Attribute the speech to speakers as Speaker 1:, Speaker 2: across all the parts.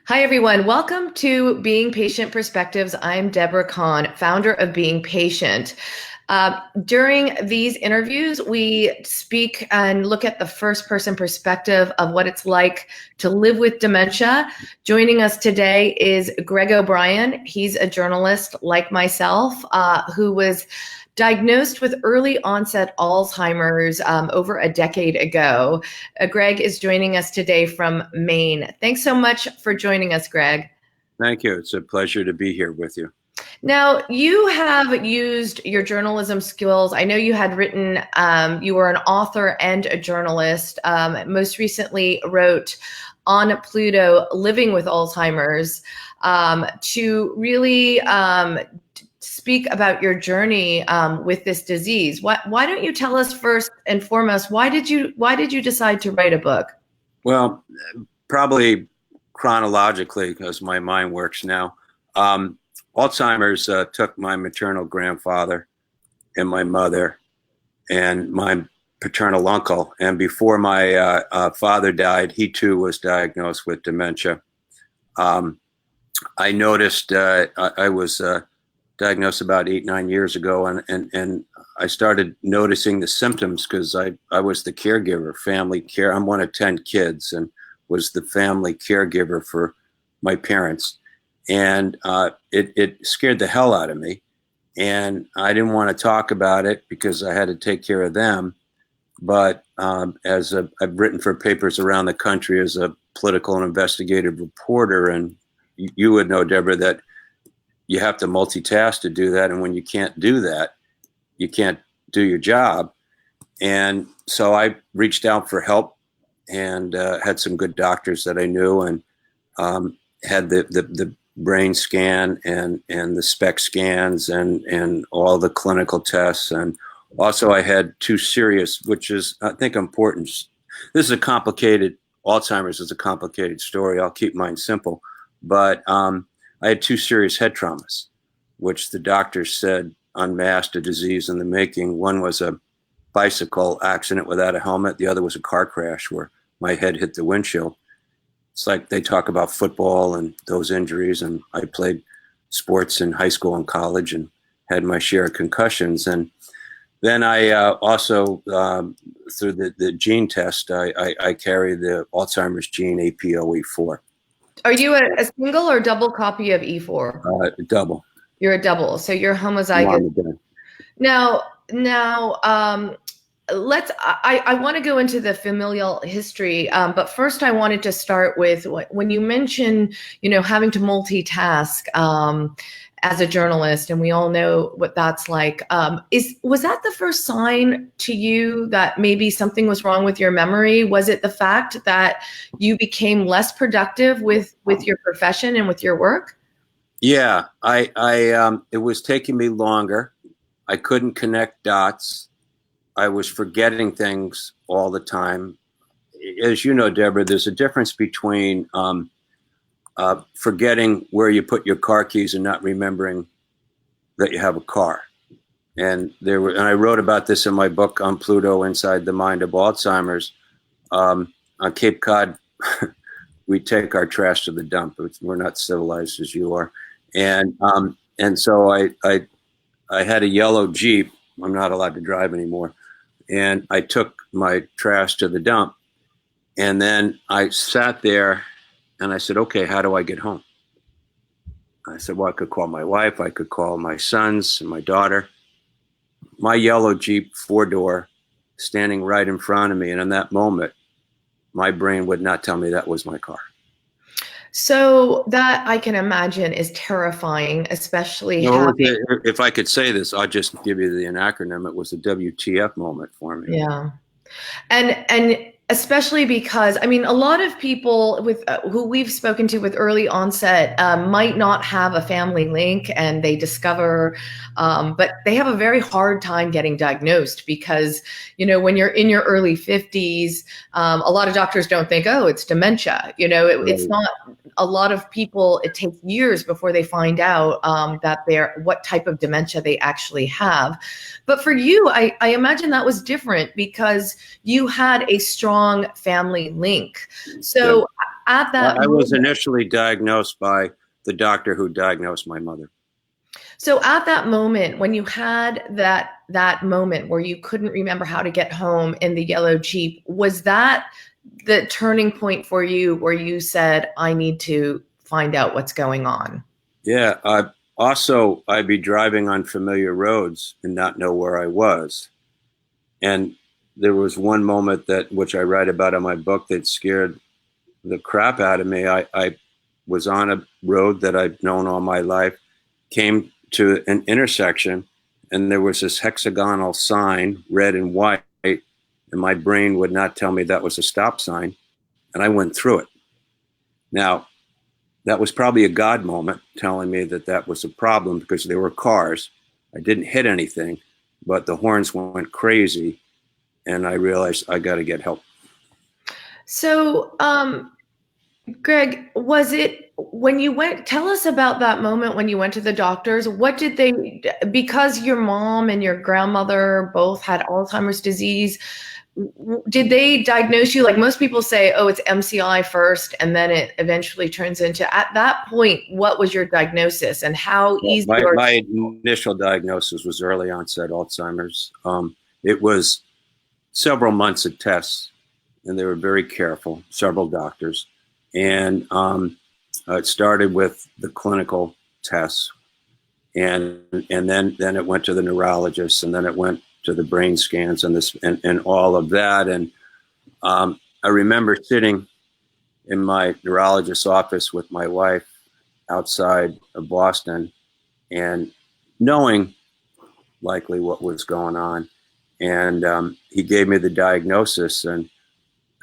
Speaker 1: Hi, everyone. Welcome to Being Patient Perspectives. I'm Deborah Kan, founder of Being Patient. During these interviews, we speak and look at the first person perspective of what it's like to live with dementia. Joining us today is Greg O'Brien. He's a journalist like myself who was diagnosed with early onset Alzheimer's over a decade ago. Greg is joining us today from Maine. Thanks so much for joining us, Greg.
Speaker 2: Thank you. It's a pleasure to be here with you.
Speaker 1: Now, you have used your journalism skills. I know you had written, you were an author and a journalist. Most recently wrote on Pluto, Living with Alzheimer's, to really speak about your journey with this disease. Why don't you tell us first and foremost, why did you decide to write a book?
Speaker 2: Well, probably chronologically, because my mind works now. Alzheimer's took my maternal grandfather and my mother and my paternal uncle. And before my father died, he too was diagnosed with dementia. I noticed I was diagnosed about 8-9 years ago, and I started noticing the symptoms because I was the caregiver, family care. I'm one of 10 kids and was the family caregiver for my parents. And it scared the hell out of me. And I didn't want to talk about it because I had to take care of them. But I've written for papers around the country as a political and investigative reporter, and you would know, Deborah, that you have to multitask to do that. And when you can't do that, you can't do your job. And so I reached out for help and had some good doctors that I knew, and had the brain scan and the SPECT scans and all the clinical tests. And also I had two serious, which is, I think, important. This is a complicated, Alzheimer's is a complicated story. I'll keep mine simple. But I had two serious head traumas, which the doctors said unmasked a disease in the making. One was a bicycle accident without a helmet. The other was a car crash where my head hit the windshield. It's like they talk about football and those injuries, and I played sports in high school and college and had my share of concussions. And then I also, through the gene test, I carry the Alzheimer's gene APOE4.
Speaker 1: Are you a single or double copy of E4?
Speaker 2: Double.
Speaker 1: You're a double, so you're homozygous. Now, I want to go into the familial history, but first I wanted to start with when you mention, having to multitask as a journalist, and we all know what that's like. Was that the first sign to you that maybe something was wrong with your memory? Was it the fact that you became less productive with your profession and with your work?
Speaker 2: Yeah, it was taking me longer. I couldn't connect dots. I was forgetting things all the time. As you know, Deborah, there's a difference between forgetting where you put your car keys and not remembering that you have a car. And I wrote about this in my book on Pluto, Inside the Mind of Alzheimer's. On Cape Cod, we take our trash to the dump. We're not civilized as you are. And so I had a yellow Jeep. I'm not allowed to drive anymore. And I took my trash to the dump, and then I sat there and I said, okay, how do I get home? I said, well, I could call my wife. I could call my sons and my daughter. My yellow Jeep 4-door standing right in front of me. And in that moment, my brain would not tell me that was my car.
Speaker 1: So that, I can imagine, is terrifying, especially
Speaker 2: if I could say this, I'll just give you the acronym. It was a WTF moment for me.
Speaker 1: Yeah. And especially because, I mean, a lot of people with who we've spoken to with early onset might not have a family link, and they discover, but they have a very hard time getting diagnosed because, when you're in your early 50s, a lot of doctors don't think, oh, it's dementia. It's not. A lot of people, it takes years before they find out what type of dementia they actually have. But for you, I imagine that was different because you had a strong family link. So at that
Speaker 2: I was
Speaker 1: moment,
Speaker 2: initially diagnosed by the doctor who diagnosed my mother.
Speaker 1: so at that moment, when you had that moment where you couldn't remember how to get home in the yellow Jeep, was that the turning point for you where you said, I need to find out what's going on?
Speaker 2: Yeah. I'd be driving on familiar roads and not know where I was. And there was one moment which I write about in my book, that scared the crap out of me. I was on a road that I'd known all my life, came to an intersection, and there was this hexagonal sign, red and white, and my brain would not tell me that was a stop sign, and I went through it. Now, that was probably a God moment telling me that was a problem, because there were cars. I didn't hit anything, but the horns went crazy, and I realized I got to get help.
Speaker 1: So, Greg, was it when you went, tell us about that moment when you went to the doctors. What did they, because your mom and your grandmother both had Alzheimer's disease, did they diagnose you? Like most people say, oh, it's MCI first, and then it eventually turns into, at that point, what was your diagnosis and how easy?
Speaker 2: My initial diagnosis was early onset Alzheimer's. It was several months of tests, and they were very careful, several doctors. And it started with the clinical tests, and then it went to the neurologist, and then it went to the brain scans and all of that. And I remember sitting in my neurologist's office with my wife outside of Boston, and knowing likely what was going on. And he gave me the diagnosis, and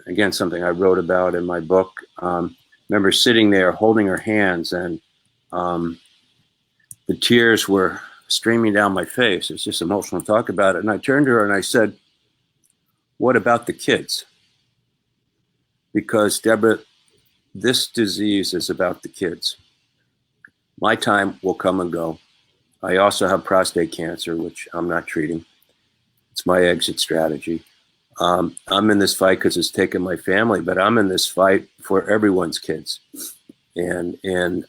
Speaker 2: again, something I wrote about in my book. Remember sitting there holding her hands, and the tears were streaming down my face. It's just emotional to talk about it. And I turned to her and I said, what about the kids? Because, Deborah, this disease is about the kids. My time will come and go. I also have prostate cancer, which I'm not treating. It's my exit strategy. I'm in this fight because it's taken my family, but I'm in this fight for everyone's kids. And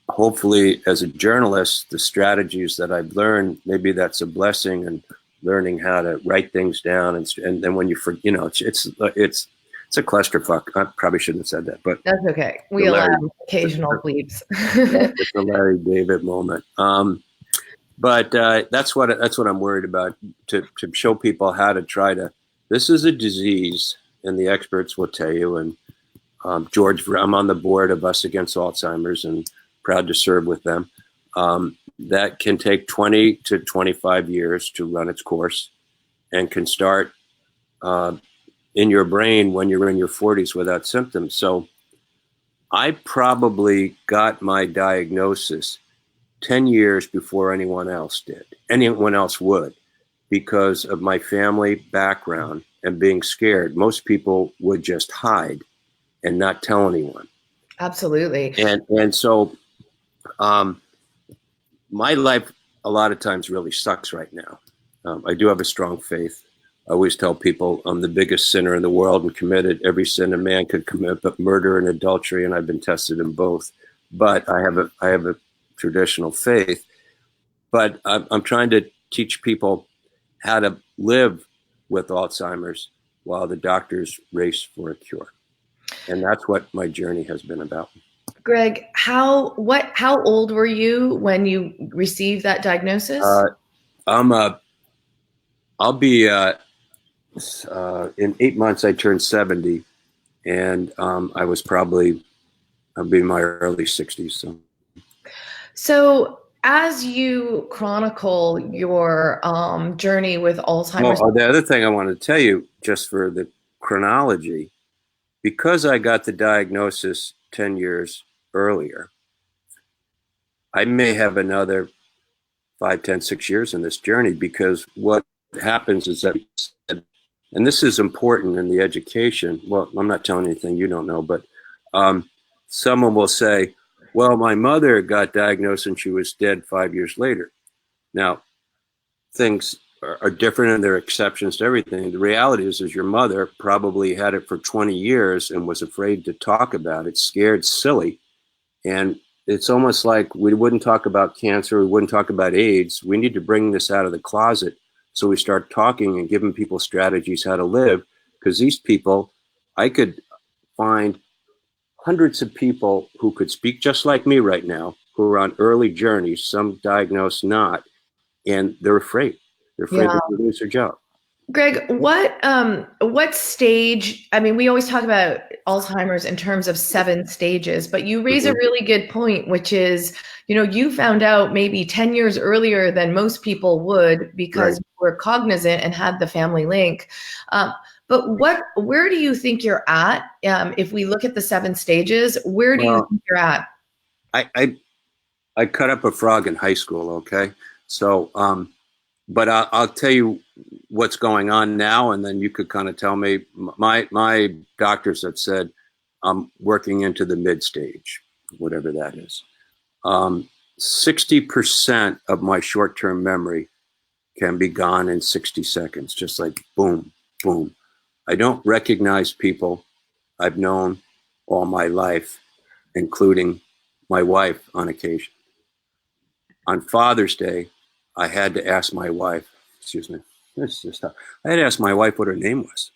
Speaker 2: hopefully, as a journalist, the strategies that I've learned, maybe that's a blessing, and learning how to write things down. And then when it's a clusterfuck. I probably shouldn't have said that, but
Speaker 1: that's okay. We allow occasional bleeps.
Speaker 2: It's a Larry David moment. But that's what I'm worried about, to show people how to try to. This is a disease, and the experts will tell you. And I'm on the board of Us Against Alzheimer's, and proud to serve with them. That can take 20 to 25 years to run its course, and can start in your brain when you're in your 40s without symptoms. So I probably got my diagnosis 10 years before anyone else would, because of my family background and being scared. Most people would just hide and not tell anyone.
Speaker 1: Absolutely.
Speaker 2: And so my life a lot of times really sucks right now. I do have a strong faith. I always tell people I'm the biggest sinner in the world and committed every sin a man could commit, but murder and adultery, and I've been tested in both. But I have a traditional faith. But I'm trying to teach people how to live with Alzheimer's while the doctors race for a cure. And that's what my journey has been about.
Speaker 1: Greg, how old were you when you received that diagnosis?
Speaker 2: I'll be in 8 months. I turned 70, and I'll be in my early 60s.
Speaker 1: So as you chronicle your journey with Alzheimer's.
Speaker 2: The other thing I want to tell you, just for the chronology, because I got the diagnosis 10 years earlier, I may have another 5, 10, 6 years in this journey, because what happens is that, and this is important in the education, well, I'm not telling anything you don't know, but someone will say, well, my mother got diagnosed and she was dead 5 years later. Now, things are different and they're exceptions to everything. The reality is your mother probably had it for 20 years and was afraid to talk about it, scared, silly. And it's almost like we wouldn't talk about cancer, we wouldn't talk about AIDS. We need to bring this out of the closet so we start talking and giving people strategies how to live. Because these people, I could find hundreds of people who could speak just like me right now, who are on early journeys, some diagnosed not, and they're afraid. They're afraid
Speaker 1: Yeah.
Speaker 2: they're going to lose their job.
Speaker 1: Greg, what stage? I mean, we always talk about Alzheimer's in terms of 7 stages, but you raise a really good point, which is, you found out maybe 10 years earlier than most people would because you were cognizant and had the family link. But where do you think you're at? If we look at the 7 stages, where do you think you're at?
Speaker 2: I cut up a frog in high school. Okay. So, but I'll tell you what's going on now, and then you could kind of tell me. My doctors have said I'm working into the mid stage, whatever that is. 60% of my short-term memory can be gone in 60 seconds, just like boom, boom. I don't recognize people I've known all my life, including my wife on occasion. On Father's Day, I had to ask my wife, excuse me, this is tough. I had to ask my wife what her name was.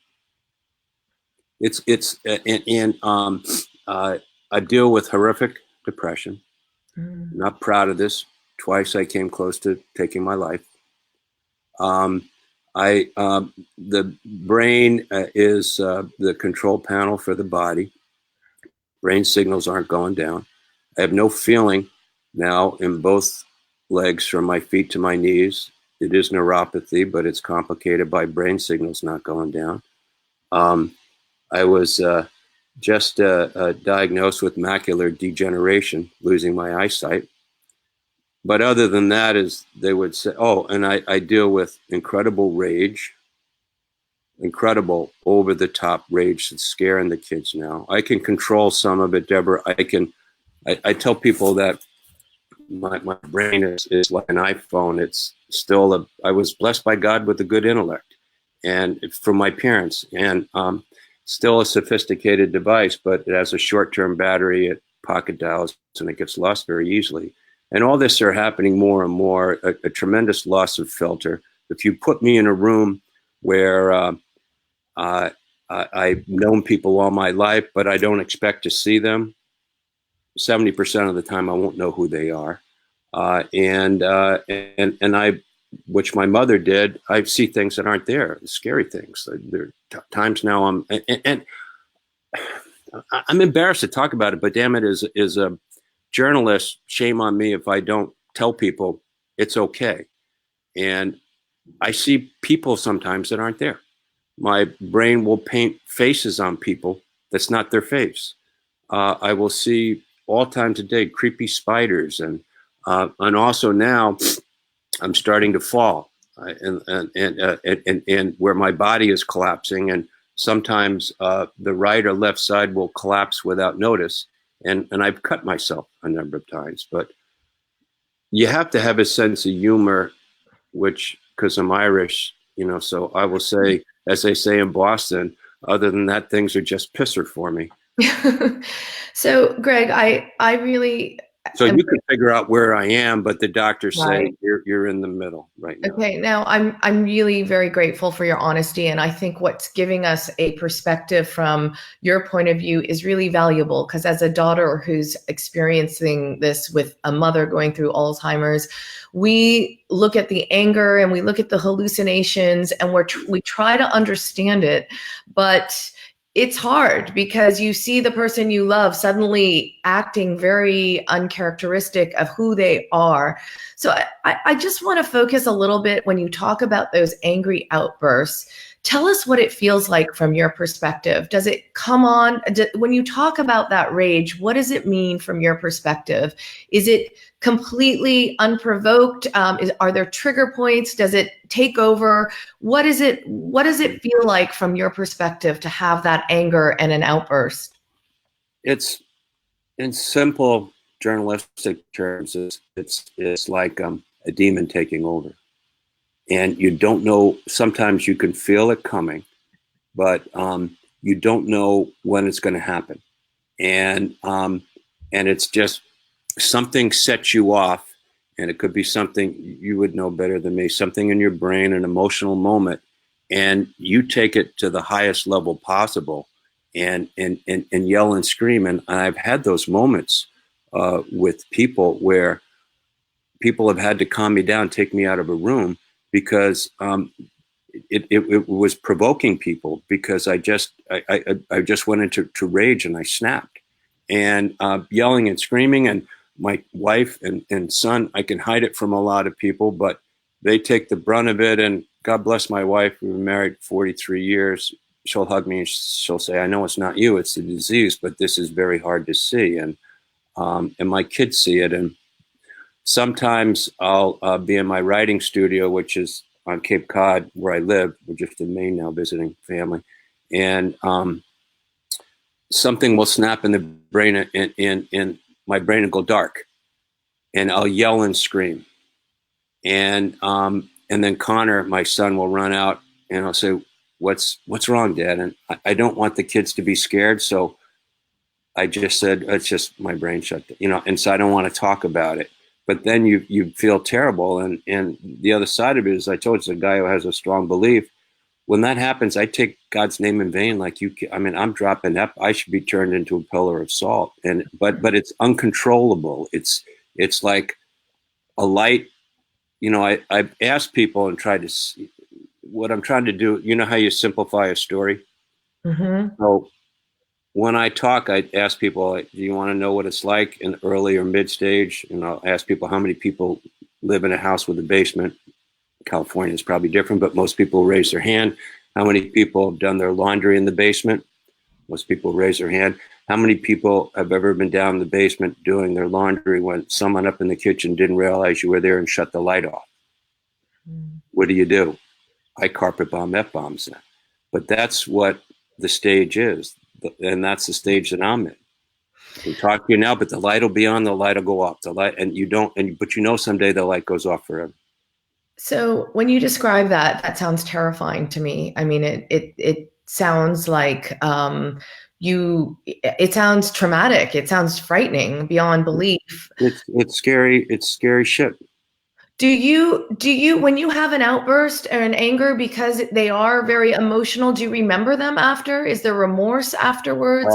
Speaker 2: I deal with horrific depression. I'm not proud of this. Twice I came close to taking my life. The brain is the control panel for the body. Brain signals aren't going down. I have no feeling now in both legs from my feet to my knees. It is neuropathy, but it's complicated by brain signals not going down. I was just diagnosed with macular degeneration, losing my eyesight. But other than that, is they would say, oh, and I deal with incredible rage, incredible over-the-top rage that's scaring the kids now. I can control some of it, Deborah. I tell people that my brain is like an iPhone. It's still I was blessed by God with a good intellect, and from my parents, and still a sophisticated device, but it has a short-term battery, it pocket dials, and it gets lost very easily. And all this are happening more and more, a tremendous loss of filter. If you put me in a room where I've known people all my life, but I don't expect to see them, 70% of the time I won't know who they are. And I, which my mother did, I see things that aren't there, scary things. There are times now and I'm embarrassed to talk about it, but damn it, is a journalist, shame on me if I don't tell people it's okay. And I see people sometimes that aren't there. My brain will paint faces on people that's not their face. I will see all times a day creepy spiders, and also now I'm starting to fall, and where my body is collapsing, and sometimes the right or left side will collapse without notice, and I've cut myself a number of times. But you have to have a sense of humor, which, because I'm Irish, so I will say, as they say in Boston, other than that, things are just pisser for me.
Speaker 1: So, Greg, I really.
Speaker 2: So you can figure out where I am, but the doctors say you're in the middle right now.
Speaker 1: Okay, now I'm really very grateful for your honesty, and I think what's giving us a perspective from your point of view is really valuable, because as a daughter who's experiencing this with a mother going through Alzheimer's, we look at the anger and we look at the hallucinations, and we try to understand it, but it's hard because you see the person you love suddenly acting very uncharacteristic of who they are. So I just want to focus a little bit when you talk about those angry outbursts. Tell us what it feels like from your perspective. Does it come on when you talk about that rage? What does it mean from your perspective? Is it completely unprovoked? Are there trigger points? Does it take over? What does it feel like from your perspective to have that anger and an outburst?
Speaker 2: It's, in simple journalistic terms, it's like a demon taking over. and you don't know. Sometimes you can feel it coming, but you don't know when it's going to happen, and it's just something sets you off, and it could be something you would know better than me, something in your brain, an emotional moment, and you take it to the highest level possible, and yell and scream. And I've had those moments with people where people have had to calm me down, take me out of a room because it was provoking people, because I just went into rage, and I snapped, and yelling and screaming. And my wife and son, I can hide it from a lot of people, but they take the brunt of it. And God bless my wife. We've been married 43 years. She'll hug me and she'll say, I know it's not you, it's the disease, but this is very hard to see. And my kids see it. And sometimes I'll be in my writing studio, which is on Cape Cod where I live. We're just in Maine now visiting family. And something will snap in the brain, in my brain will go dark, and I'll yell and scream. And then Connor, my son, will run out, and I'll say, what's wrong, Dad? And I don't want the kids to be scared. So I just said, it's just my brain shut down, and so I don't want to talk about it. But then you feel terrible. And the other side of it is, I told you, it's a guy who has a strong belief. When that happens, I take God's name in vain. Like I'm dropping that. I should be turned into a pillar of salt. But it's uncontrollable. It's like a light. I've asked people and tried to see what I'm trying to do. You know how you simplify a story?
Speaker 1: Mm-hmm.
Speaker 2: So when I talk, I ask people, do you want to know what it's like in early or mid stage? And I'll ask people, how many people live in a house with a basement? California is probably different, but most people raise their hand. How many people have done their laundry in the basement? Most people raise their hand. How many people have ever been down in the basement doing their laundry when someone up in the kitchen didn't realize you were there and shut the light off? Mm. What do? I carpet bomb F-bombs then. But that's what the stage is. And that's the stage that I'm in. We talk to you now, but the light will be on, the light will go off. The light, and you don't, but someday the light goes off forever.
Speaker 1: So when you describe that, that sounds terrifying to me. I mean, it sounds like it sounds traumatic. It sounds frightening beyond belief.
Speaker 2: It's scary. It's scary shit.
Speaker 1: Do you, when you have an outburst or an anger, because they are very emotional, do you remember them after? Is there remorse afterwards?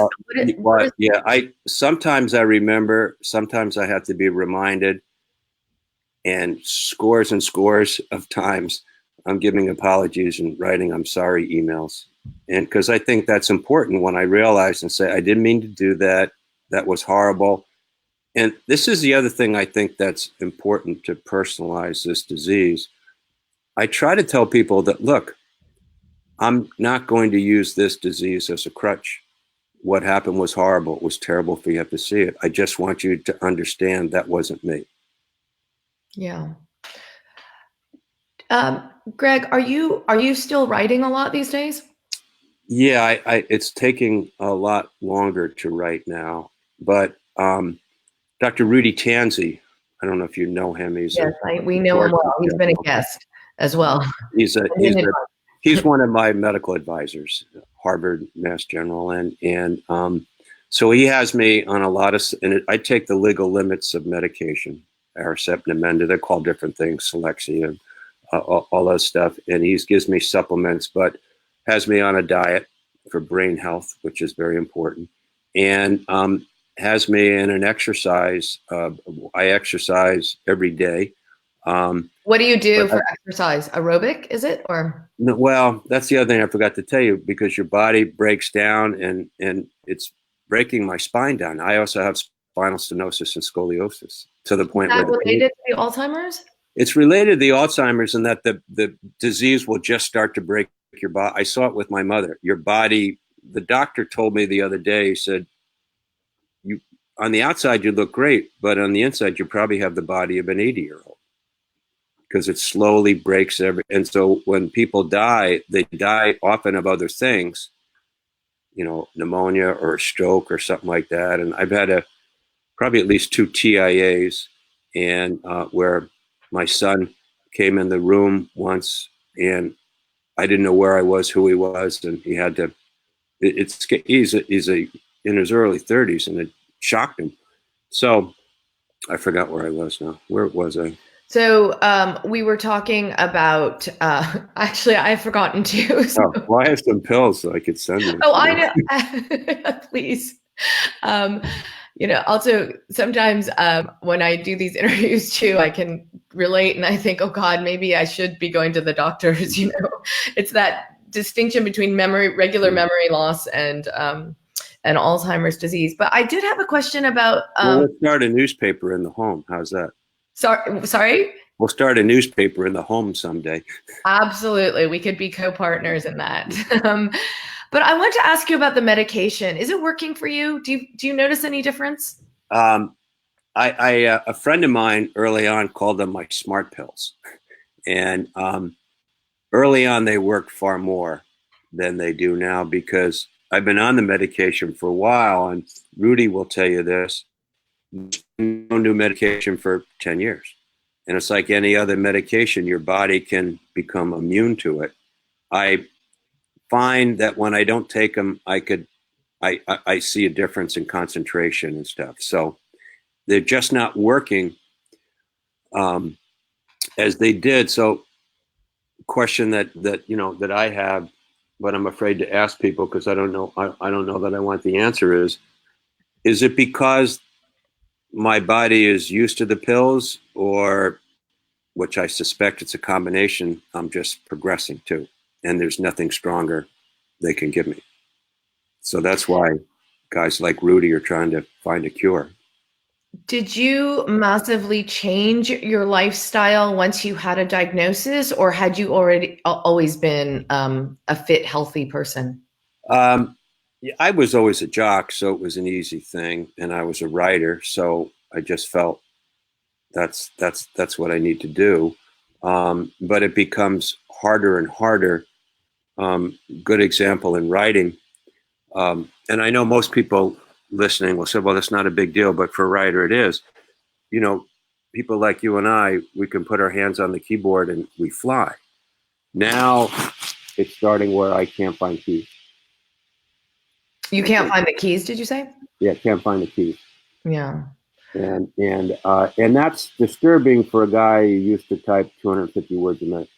Speaker 2: Yeah, sometimes I remember, sometimes I have to be reminded. And scores of times I'm giving apologies and writing I'm sorry emails. And because I think that's important, when I realize and say, I didn't mean to do that. That was horrible. And this is the other thing I think that's important to personalize this disease. I try to tell people that, look, I'm not going to use this disease as a crutch. What happened was horrible. It was terrible for you to have to see it. I just want you to understand that wasn't me.
Speaker 1: Yeah. Greg, are you still writing a lot these days?
Speaker 2: Yeah, it's taking a lot longer to write now. But Dr. Rudy Tanzi, I don't know if you know him. We
Speaker 1: know him well. He's been a guest as well.
Speaker 2: He's one of my medical advisors, Harvard, Mass General, and so he has me on a lot of, and I take the legal limits of medication, Aricept, Namenda. They're called different things, Selexia, all that stuff, and he gives me supplements, but has me on a diet for brain health, which is very important, and has me in an exercise. I exercise every day.
Speaker 1: What do you do for exercise? Aerobic, is it, or?
Speaker 2: No, well, that's the other thing I forgot to tell you, because your body breaks down, and it's breaking my spine down. I also have spinal stenosis and scoliosis, to the point where
Speaker 1: related to the Alzheimer's?
Speaker 2: It's related to the Alzheimer's, in that the disease will just start to break your body. I saw it with my mother. Your body, the doctor told me the other day, he said, you, on the outside you look great, but on the inside you probably have the body of an 80-year-old, because it slowly breaks and so when people die, they die often of other things, pneumonia or a stroke or something like that. And I've had probably at least 2 TIAs, and where my son came in the room once, and I didn't know where I was, who he was, and he had to. He's in his early 30s, and it shocked him. So I forgot where I was now. Where was I?
Speaker 1: So we were talking about, actually, I've forgotten too. So.
Speaker 2: Oh, well, I have some pills so I could send you.
Speaker 1: Oh, I know. Please. Also sometimes when I do these interviews too, I can relate and I think, oh God, maybe I should be going to the doctors. It's that distinction between regular memory loss and Alzheimer's disease. But I did have a question about.
Speaker 2: Well, let's start a newspaper in the home. How's that?
Speaker 1: Sorry.
Speaker 2: We'll start a newspaper in the home someday.
Speaker 1: Absolutely, we could be co-partners in that. But I want to ask you about the medication. Is it working for you? Do you notice any difference?
Speaker 2: A friend of mine early on called them my smart pills, and early on they worked far more than they do now because I've been on the medication for a while, and Rudy will tell you this: no new medication for 10 years, and it's like any other medication; your body can become immune to it. I find that when I don't take them, I see a difference in concentration and stuff. So they're just not working as they did. So question that I have, but I'm afraid to ask people because I don't know that I want the answer is it because my body is used to the pills, or which I suspect it's a combination, I'm just progressing to, and there's nothing stronger they can give me. So that's why guys like Rudy are trying to find a cure.
Speaker 1: Did you massively change your lifestyle once you had a diagnosis, or had you always been a fit, healthy person?
Speaker 2: I was always a jock, so it was an easy thing, and I was a writer, so I just felt that's what I need to do. But it becomes harder and harder. Good example in writing, and I know most people listening will say, well, that's not a big deal, but for a writer it is. People like you and I, we can put our hands on the keyboard and we fly. Now it's starting where I can't find keys.
Speaker 1: You can't find the keys, did you say?
Speaker 2: Yeah, can't find the keys.
Speaker 1: Yeah.
Speaker 2: And that's disturbing for a guy who used to type 250 words a minute.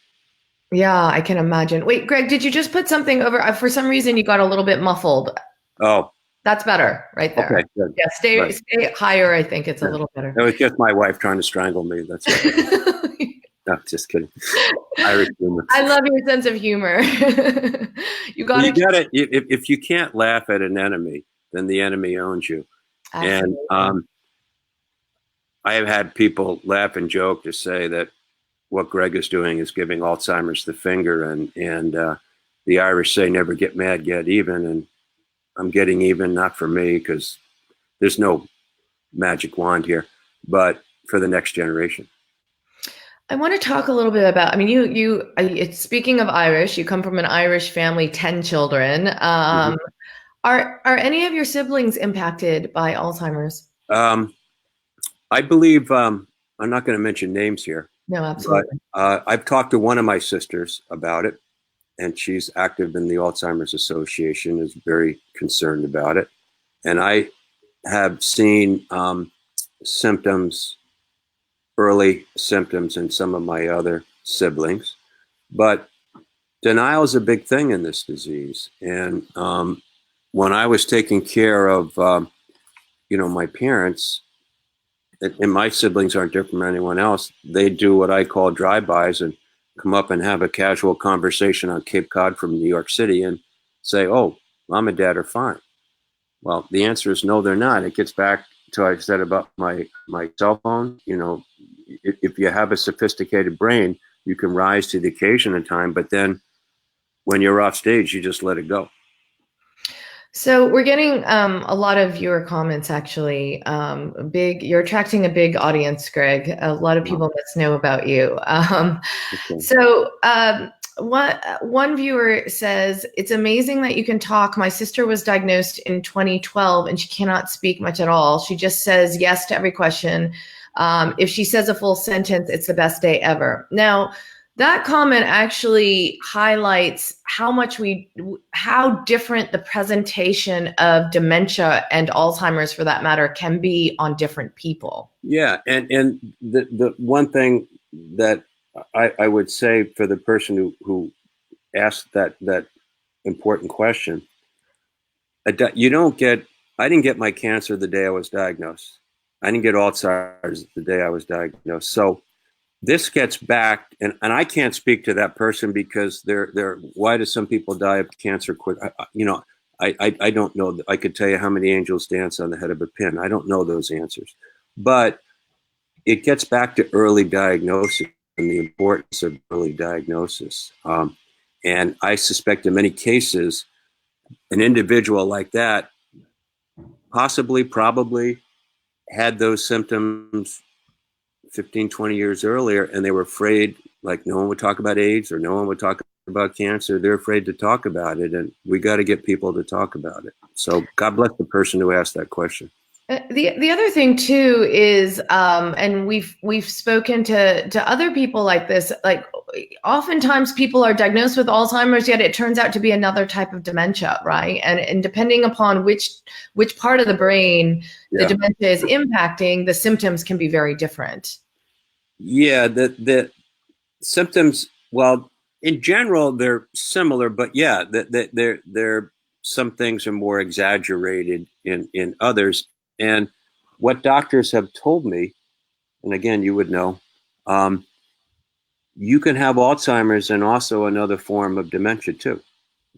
Speaker 1: Yeah, I can imagine. Wait, Greg, did you just put something over? For some reason, you got a little bit muffled.
Speaker 2: Oh.
Speaker 1: That's better right there.
Speaker 2: Okay, good.
Speaker 1: Yeah, stay higher. I think it's a little better.
Speaker 2: It was just my wife trying to strangle me. That's right. No, just kidding. Irish humor.
Speaker 1: I love your sense of humor. You got
Speaker 2: it. If you can't laugh at an enemy, then the enemy owns you. Absolutely. And I have had people laugh and joke to say that what Greg is doing is giving Alzheimer's the finger, and the Irish say never get mad, get even, and I'm getting even, not for me because there's no magic wand here, but for the next generation.
Speaker 1: I want to talk a little bit about, it's speaking of Irish, you come from an Irish family, 10 children. Are any of your siblings impacted by Alzheimer's?
Speaker 2: I believe, I'm not going to mention names here.
Speaker 1: No, absolutely.
Speaker 2: But I've talked to one of my sisters about it, and she's active in the Alzheimer's Association, is very concerned about it. And I have seen early symptoms in some of my other siblings, but denial is a big thing in this disease. And when I was taking care of, my parents, and my siblings aren't different from anyone else, they do what I call drive-bys and come up and have a casual conversation on Cape Cod from New York City and say, oh, mom and dad are fine. Well, the answer is no, they're not. It gets back to what I said about my cell phone. If you have a sophisticated brain, you can rise to the occasion in time, but then when you're off stage, you just let it go.
Speaker 1: So we're getting a lot of viewer comments, actually. You're attracting a big audience, Greg. A lot of people must know about you. Okay. So one viewer says, it's amazing that you can talk. My sister was diagnosed in 2012 and she cannot speak much at all. She just says yes to every question. If she says a full sentence, it's the best day ever. Now, that comment actually highlights how different the presentation of dementia and Alzheimer's, for that matter, can be on different people.
Speaker 2: Yeah, and the one thing that I would say for the person who asked that important question, I didn't get my cancer the day I was diagnosed. I didn't get Alzheimer's the day I was diagnosed. So this gets back, and I can't speak to that person because why do some people die of cancer quick? I don't know. I could tell you how many angels dance on the head of a pin. I don't know those answers. But it gets back to early diagnosis and the importance of early diagnosis. And I suspect in many cases, an individual like that probably had those symptoms 15, 20 years earlier, and they were afraid, like no one would talk about AIDS or no one would talk about cancer. They're afraid to talk about it, and we got to get people to talk about it. So God bless the person who asked that question.
Speaker 1: The other thing too is, and we've spoken to other people like this, like oftentimes people are diagnosed with Alzheimer's, yet it turns out to be another type of dementia, right? And depending upon which part of the brain the dementia is impacting, the symptoms can be very different. Yeah,
Speaker 2: the symptoms, well, in general, they're similar, but yeah, they're some things are more exaggerated in others. And what doctors have told me, and again, you would know, you can have Alzheimer's and also another form of dementia too.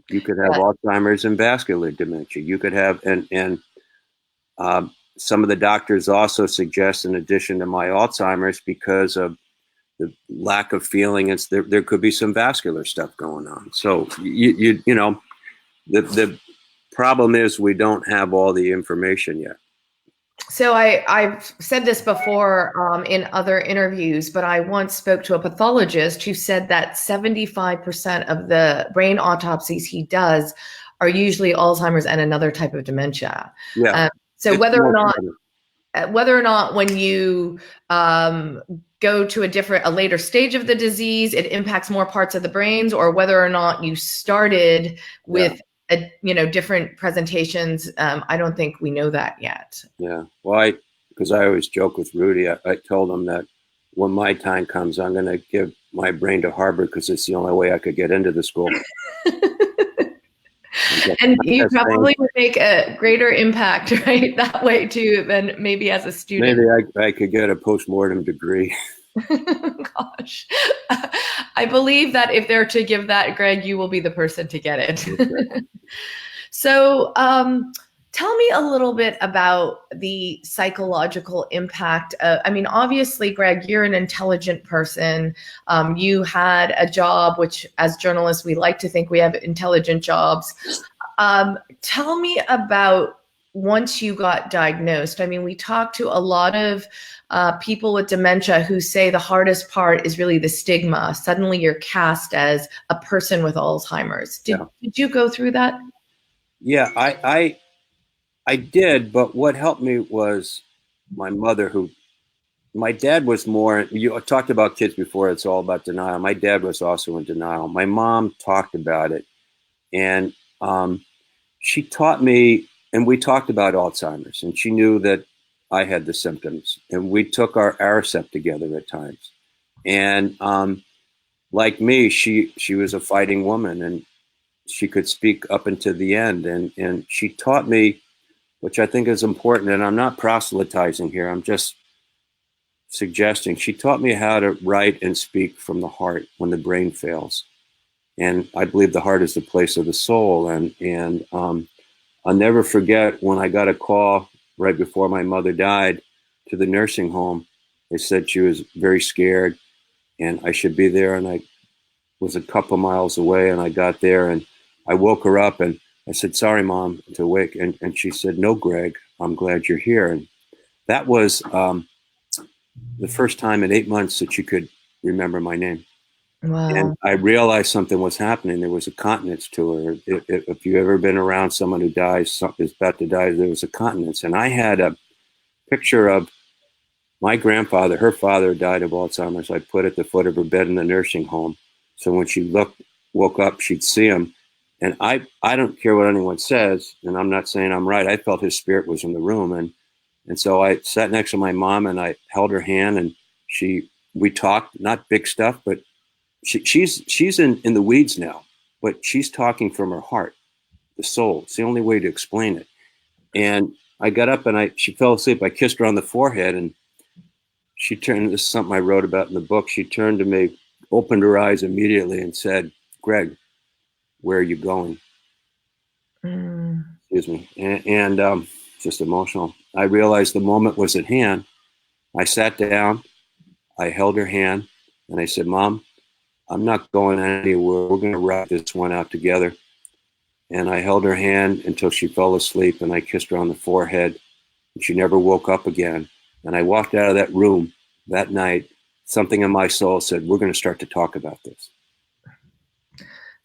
Speaker 2: You could have Alzheimer's and vascular dementia. You could have, and some of the doctors also suggest, in addition to my Alzheimer's, because of the lack of feeling, there could be some vascular stuff going on. So you know, the problem is we don't have all the information yet.
Speaker 1: So I've said this before in other interviews, but I once spoke to a pathologist who said that 75% of the brain autopsies he does are usually Alzheimer's and another type of dementia.
Speaker 2: Yeah.
Speaker 1: So whether or not when you go to a later stage of the disease, it impacts more parts of the brains, or whether or not you started with different presentations, I don't think we know that yet.
Speaker 2: Yeah, well, because I always joke with Rudy, I told him that when my time comes, I'm going to give my brain to Harvard because it's the only way I could get into the school.
Speaker 1: And you probably would make a greater impact, right, that way too, than maybe as a student.
Speaker 2: Maybe I could get a postmortem degree.
Speaker 1: Gosh, I believe that if they're to give that, Greg, you will be the person to get it. Okay. So tell me a little bit about the psychological impact. I mean, obviously, Greg, you're an intelligent person. You had a job, which as journalists, we like to think we have intelligent jobs. Tell me about once you got diagnosed. I mean, we talked to a lot of people with dementia who say the hardest part is really the stigma. Suddenly you're cast as a person with Alzheimer's. Did you go through that?
Speaker 2: Yeah, I did, but what helped me was my mother, my dad was more, you talked about kids before, it's all about denial. My dad was also in denial. My mom talked about it, and she taught me, and we talked about Alzheimer's, and she knew that I had the symptoms, and we took our Aricept together at times. And like me, she was a fighting woman, and she could speak up until the end. And she taught me, which I think is important, and I'm not proselytizing here, I'm just suggesting, she taught me how to write and speak from the heart when the brain fails. And I believe the heart is the place of the soul. And I'll never forget when I got a call right before my mother died to the nursing home. They said she was very scared and I should be there. And I was a couple miles away, and I got there and I woke her up and I said, "Sorry, Mom, to wake." And she said, "No, Greg, I'm glad you're here." And that was the first time in 8 months that she could remember my name. Wow. And I realized something was happening. There was a continence to her. If you've ever been around someone who is about to die, there was a continence. And I had a picture of my grandfather, her father died of Alzheimer's. I put at the foot of her bed in the nursing home. So when she woke up, she'd see him. And I don't care what anyone says, and I'm not saying I'm right. I felt his spirit was in the room. And so I sat next to my mom and I held her hand, and we talked, not big stuff, but she's in the weeds now, but she's talking from her heart, the soul. It's the only way to explain it. And I got up and she fell asleep. I kissed her on the forehead, and she turned, this is something I wrote about in the book. She turned to me, opened her eyes immediately and said, "Greg, where are you going?" Excuse me. And just emotional. I realized the moment was at hand. I sat down, I held her hand, and I said, "Mom, I'm not going anywhere. We're going to ride this one out together." And I held her hand until she fell asleep, and I kissed her on the forehead, and she never woke up again. And I walked out of that room that night. Something in my soul said, "We're going to start to talk about this."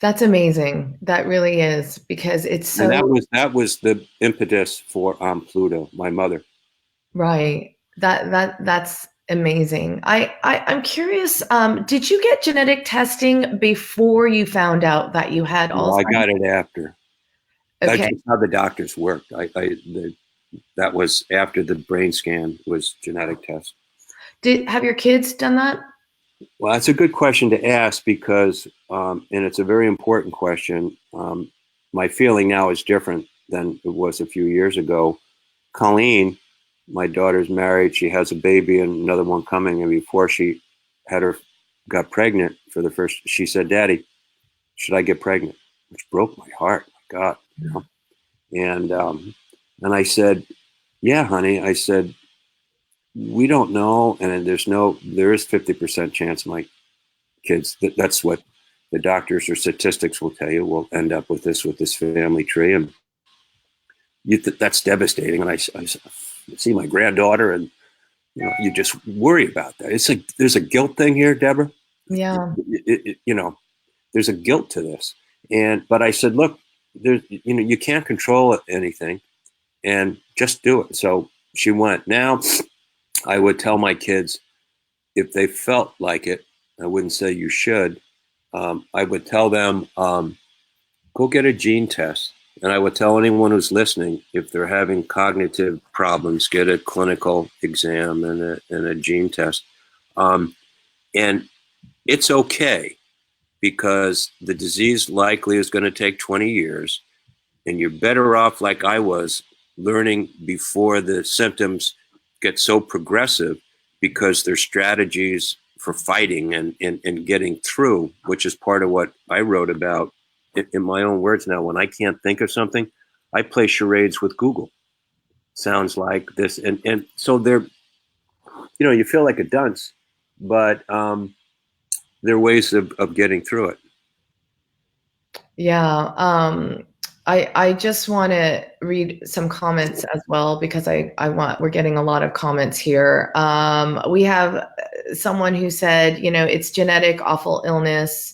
Speaker 1: That's amazing. That really is, because it's so.
Speaker 2: And that was the impetus for Pluto, my mother.
Speaker 1: Right. That's amazing. I'm curious. Did you get genetic testing before you found out that you had
Speaker 2: No, I
Speaker 1: Alzheimer's?
Speaker 2: got it after.
Speaker 1: Okay.
Speaker 2: That's just how the doctors worked. That was after the brain scan was genetic test.
Speaker 1: Have your kids done that?
Speaker 2: Well, that's a good question to ask because, and it's a very important question. My feeling now is different than it was a few years ago. Colleen, my daughter's married. She has a baby and another one coming. And before she got pregnant for the first, she said, "Daddy, should I get pregnant?" Which broke my heart. My God, you know? And I said, "Yeah, honey." I said, "We don't know, and there is 50% chance my kids, that's what the doctors or statistics will tell you, will end up with this family tree." And that's devastating. And I see my granddaughter, and you just worry about that. It's like there's a guilt thing here, Deborah.
Speaker 1: Yeah.
Speaker 2: There's a guilt to this. But I said, "Look, you can't control anything, and just do it." So she went. Now, I would tell my kids, if they felt like it, I wouldn't say you should. I would tell them, go get a gene test. And I would tell anyone who's listening, if they're having cognitive problems, get a clinical exam and a gene test. And it's okay, because the disease likely is going to take 20 years. And you're better off, like I was, learning before the symptoms get so progressive, because there's strategies for fighting and getting through, which is part of what I wrote about in my own words. Now, when I can't think of something, I play charades with Google. Sounds like this. And so you feel like a dunce, but there are ways of getting through it.
Speaker 1: Yeah. I just want to read some comments as well, because we're getting a lot of comments here. We have someone who said, it's genetic, awful illness.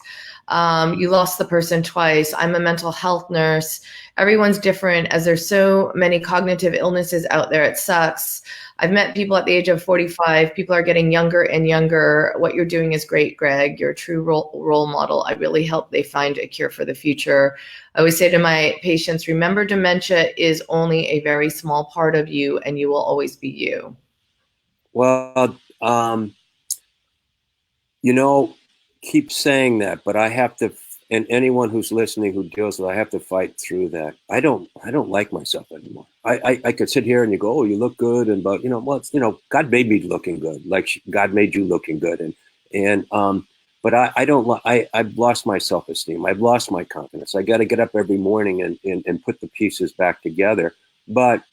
Speaker 1: You lost the person twice. I'm a mental health nurse. Everyone's different, as there's so many cognitive illnesses out there. It sucks. I've met people at the age of 45. People are getting younger and younger. What you're doing is great, Greg. You're a true role model. I really hope they find a cure for the future. I always say to my patients, remember, dementia is only a very small part of you, and you will always be you.
Speaker 2: Well, keep saying that, but I have to, and anyone who's listening who deals with it, I have to fight through that. I don't like myself anymore. I could sit here and you go, "Oh, you look good," God made me looking good, like God made you looking good, but I've lost my self-esteem. I've lost my confidence. I got to get up every morning and put the pieces back together. But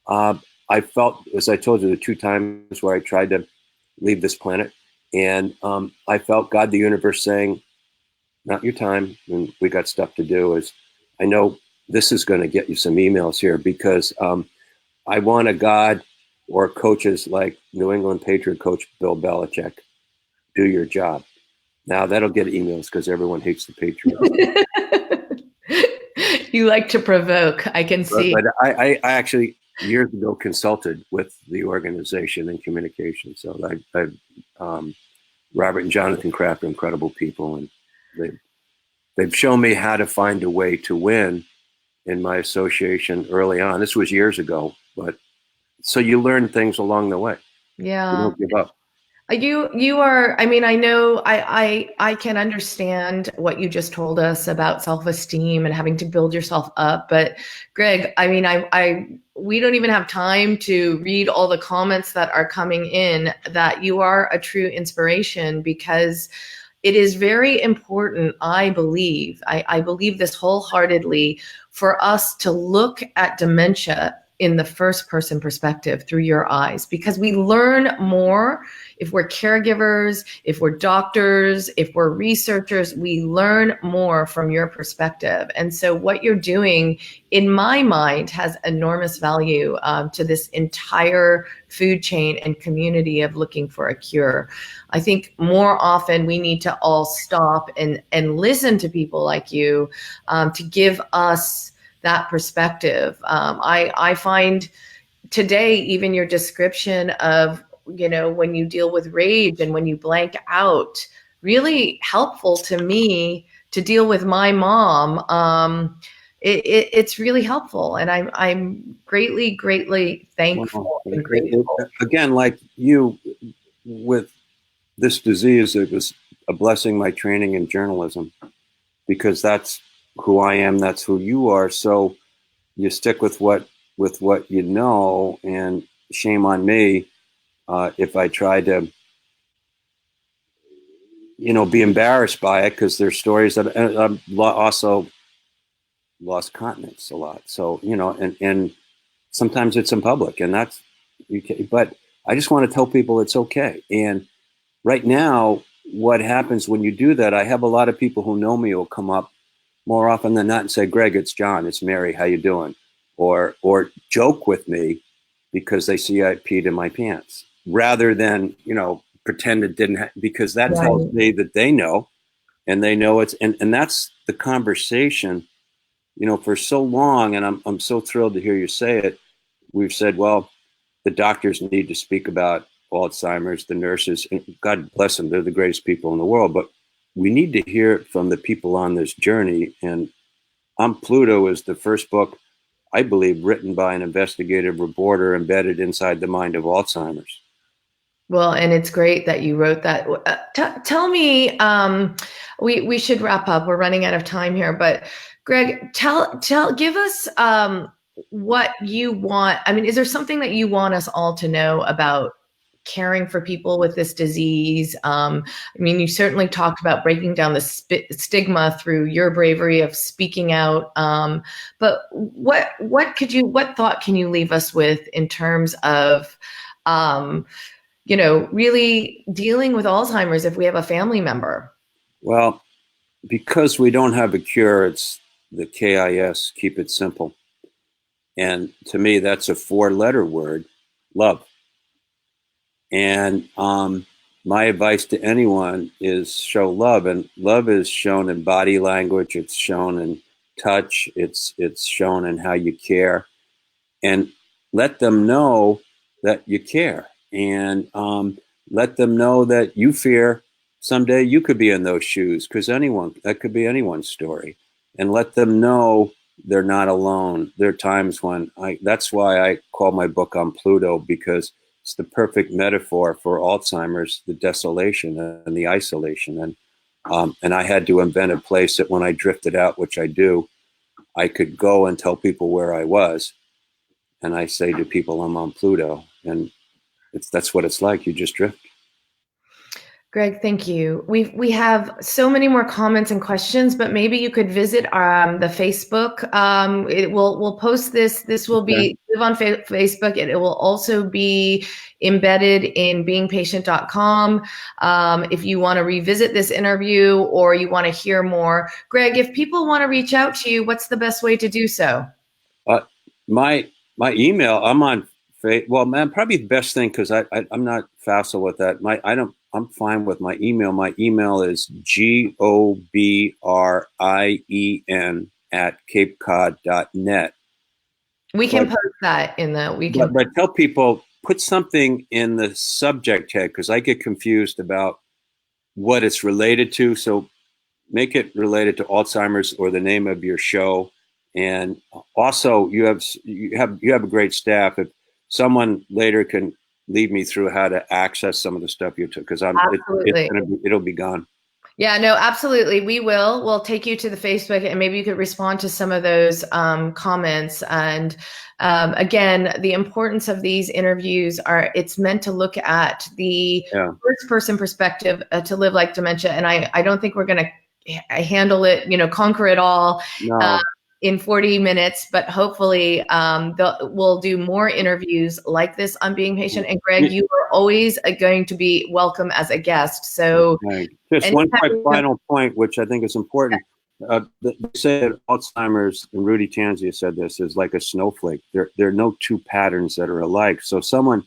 Speaker 2: I felt, as I told you, the 2 times where I tried to leave this planet, and I felt God, the universe, saying, "Not your time, and we got stuff to do." I know this is going to get you some emails here, because I want a God or coaches like New England Patriot coach Bill Belichick, do your job. Now that'll get emails, because everyone hates the Patriots.
Speaker 1: You like to provoke, I can see.
Speaker 2: But I actually, years ago consulted with the organization in communication. So Robert and Jonathan Kraft are incredible people, and they've shown me how to find a way to win in my association early on. This was years ago, but so you learn things along the way.
Speaker 1: Yeah.
Speaker 2: You don't give up.
Speaker 1: You are, I mean, I know I can understand what you just told us about self-esteem and having to build yourself up. But Greg, I mean, we don't even have time to read all the comments that are coming in, that you are a true inspiration, because it is very important, I believe this wholeheartedly, for us to look at dementia in the first person perspective through your eyes, because we learn more if we're caregivers, if we're doctors, if we're researchers. We learn more from your perspective. And so what you're doing, in my mind, has enormous value to this entire food chain and community of looking for a cure. I think more often we need to all stop and listen to people like you to give us that perspective. I find today, even your description of, when you deal with rage and when you blank out, really helpful to me to deal with my mom. It's really helpful, and I'm greatly thankful and grateful.
Speaker 2: Again, like you with this disease, it was a blessing, my training in journalism, because that's who I am, that's who you are. So you stick with what you know, and shame on me if I try to, be embarrassed by it, because there's stories that I've also lost continence a lot. So, and sometimes it's in public, and that's, but I just want to tell people it's okay. And right now, what happens when you do that, I have a lot of people who know me will come up more often than not and say, Greg, it's John, it's Mary, how you doing? Or joke with me because they see I peed in my pants, rather than, pretend it didn't, because that tells me that they know, and they know it's, and that's the conversation, for so long. And I'm so thrilled to hear you say it. We've said, well, the doctors need to speak about Alzheimer's, the nurses, and God bless them, they're the greatest people in the world, but we need to hear it from the people on this journey. And Pluto is the first book, I believe, written by an investigative reporter embedded inside the mind of Alzheimer's.
Speaker 1: Well, and it's great that you wrote that. Tell me, we should wrap up. We're running out of time here, but Greg, give us what you want. I mean, is there something that you want us all to know about caring for people with this disease? I mean, you certainly talked about breaking down the stigma through your bravery of speaking out. But what thought can you leave us with in terms of, really dealing with Alzheimer's if we have a family member?
Speaker 2: Well, because we don't have a cure, it's the KIS, keep it simple. And to me, that's a 4-letter word, love. And my advice to anyone is show love. And love is shown in body language. It's shown in touch. It's shown in how you care. And let them know that you care. And let them know that you fear someday you could be in those shoes, because that could be anyone's story. And let them know they're not alone. There are times when that's why I call my book on Pluto, because it's the perfect metaphor for Alzheimer's, the desolation and the isolation. And I had to invent a place that when I drifted out, which I do, I could go and tell people where I was. And I say to people, I'm on Pluto. And that's what it's like. You just drift.
Speaker 1: Greg, thank you. We have so many more comments and questions, but maybe you could visit the Facebook. We'll post this. This will be live on Facebook, and it will also be embedded in beingpatient.com. If you want to revisit this interview or you want to hear more, Greg, if people want to reach out to you, what's the best way to do so?
Speaker 2: My email. I'm on. Well, man, probably the best thing, because I'm not facile with that. I'm fine with my email. My email is GOBRIEN@capecod.net.
Speaker 1: We can
Speaker 2: But
Speaker 1: post that in the, we can.
Speaker 2: but tell people, put something in the subject head, because I get confused about what it's related to. So make it related to Alzheimer's or the name of your show. And also, you have a great staff. If someone later can lead me through how to access some of the stuff you took, because
Speaker 1: Absolutely.
Speaker 2: it'll be gone.
Speaker 1: Yeah, no, absolutely. We'll take you to the Facebook, and maybe you could respond to some of those comments. And again, the importance of these interviews it's meant to look at the first person perspective to live like dementia. And I don't think we're going to handle it, conquer it all.
Speaker 2: No.
Speaker 1: In 40 minutes, but hopefully we'll do more interviews like this on Being Patient. And Greg, you are always going to be welcome as a guest. So
Speaker 2: just one quick final point, which I think is important. They say that Alzheimer's, and Rudy Tanzia said this, is like a snowflake. There are no two patterns that are alike. So someone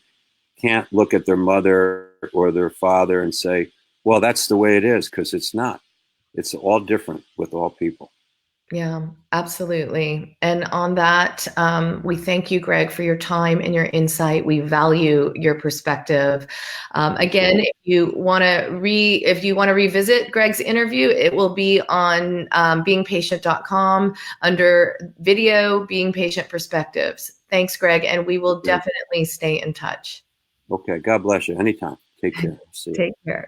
Speaker 2: can't look at their mother or their father and say, well, that's the way it is, because it's not. It's all different with all people.
Speaker 1: Yeah, absolutely. And on that, we thank you, Greg, for your time and your insight. We value your perspective. Again, if you want to revisit Greg's interview, it will be on beingpatient.com under video, Being Patient Perspectives. Thanks, Greg, and we will definitely stay in touch.
Speaker 2: Okay, God bless you. Anytime. Take care. See you.
Speaker 1: Take care.